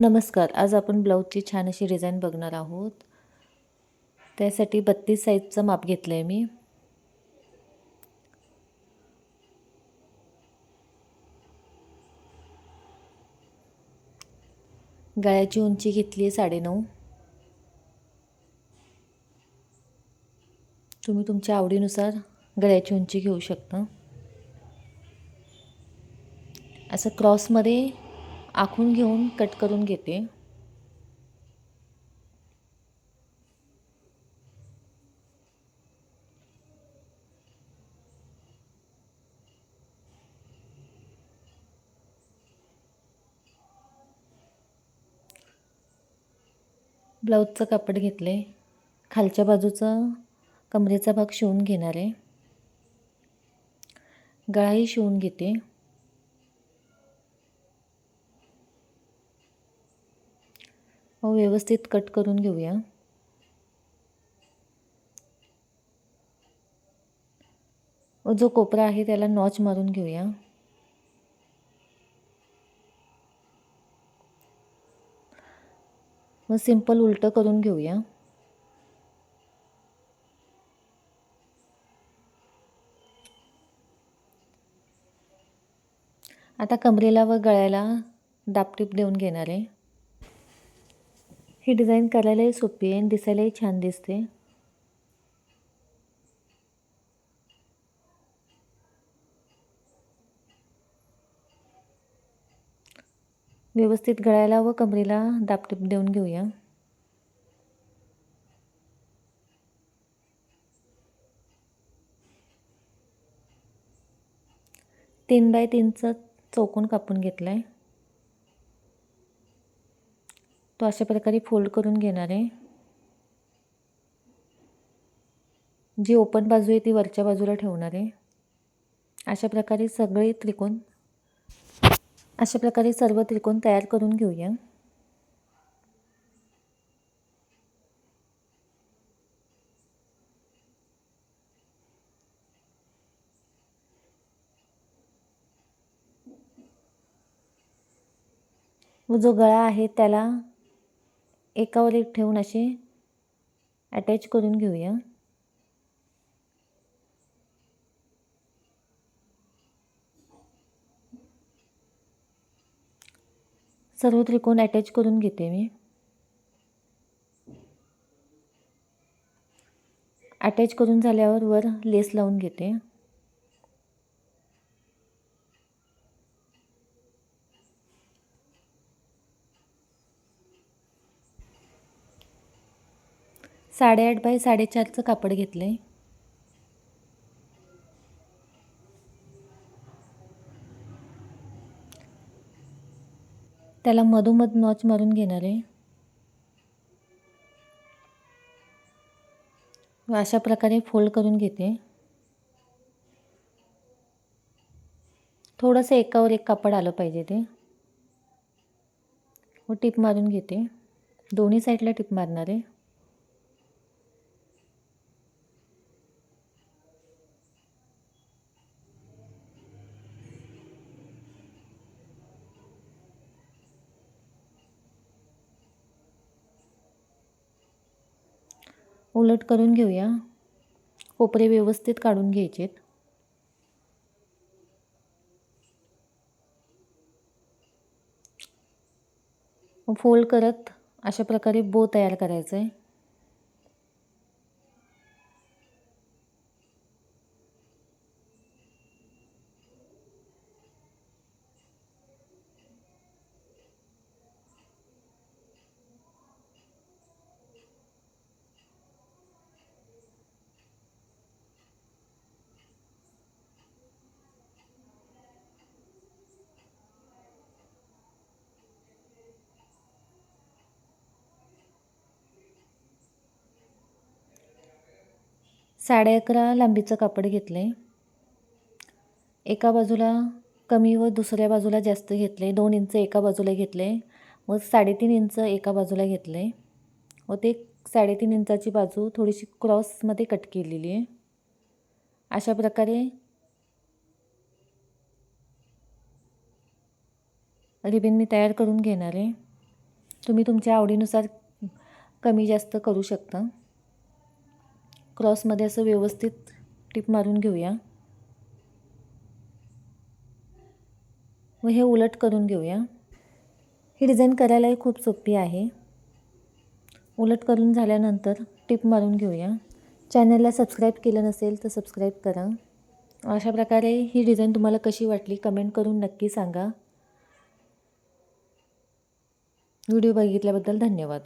नमस्कार. आज आपण ब्लाऊजची छान अशी डिझाईन बघणार आहोत. त्यासाठी 32 साईजचं माप घेतलं आहे मी. गळ्याची उंची घेतली आहे 9.5. तुम्ही तुमच्या आवडीनुसार गळ्याची उंची घेऊ शकता. असं क्रॉसमध्ये आखून घेऊन कट करून घेते. ब्लाऊजचं कापड घेतले. खालच्या बाजूचा कमरेचा भाग शिवून घेणार आहे. गळाही शिवून घेते. व्यवस्थित कट करून घेऊया. जो कोपरा आहे त्याला नॉच मारून घेऊया. मग सिंपल उलटं करून घेऊया. आता कमरेला व गळ्याला दापटीप देऊन घेणार आहे. ही डिझाईन करायलाही सोपी आहे आणि दिसायलाही छान दिसते. व्यवस्थित गळ्याला व कमरेला दापटीप देऊन घेऊया. तीन बाय 3चा चौकोन कापून घेतला आहे. तो अशा प्रकारे फोल्ड करून घेणार आहे. जी ओपन बाजू आहे ती वरच्या बाजूला ठेवणार आहे. अशा प्रकारे सर्व त्रिकोण तयार करून घेऊया. व जो गळा आहे त्याला एकावर एक ठेवून असे अटॅच करून घेऊया. सर्व त्रिकोण अटॅच करून घेते मी. अटॅच करून झाल्यावर वर लेस लावून घेते. साडेआठ बाय 4.5चं कापड घेतलं आहे. त्याला मधोमध नॉच मारून घेणार आहे. व अशा प्रकारे फोल्ड करून घेते. थोडंसं एकावर एक कापड आलं पाहिजे ते. व टिप मारून घेते. दोन्ही साईडला टिप मारणार आहे. उलट करून घेऊया. कोपरे व्यवस्थित काढून घ्यायचेत. फोल्ड करत अशा प्रकारे बो तयार करायचं आहे. साडे 11 लांबीचं कापड घेतलं आहे. एका बाजूला कमी व दुसऱ्या बाजूला जास्त घेतलं आहे. 2 इंच एका बाजूला घेतलं आहे व 3.5 इंच एका बाजूला घेतलं आहे व ते 3.5 इंचाची बाजू थोडीशी क्रॉसमध्ये कट केलेली आहे. अशा प्रकारे रिबीन मी तयार करून घेणार आहे. तुम्ही तुमच्या आवडीनुसार कमी जास्त करू शकता. क्रॉसमध्ये असं व्यवस्थित टिप मारून घेऊया व हे उलट करून घेऊया. ही डिझाईन करायलाही खूप सोपी आहे. उलट करून झाल्यानंतर टिप मारून घेऊया. चॅनलला सबस्क्राईब केलं नसेल तर सबस्क्राईब करा. अशा प्रकारे ही डिझाईन तुम्हाला कशी वाटली कमेंट करून नक्की सांगा. व्हिडिओ बघितल्याबद्दल धन्यवाद.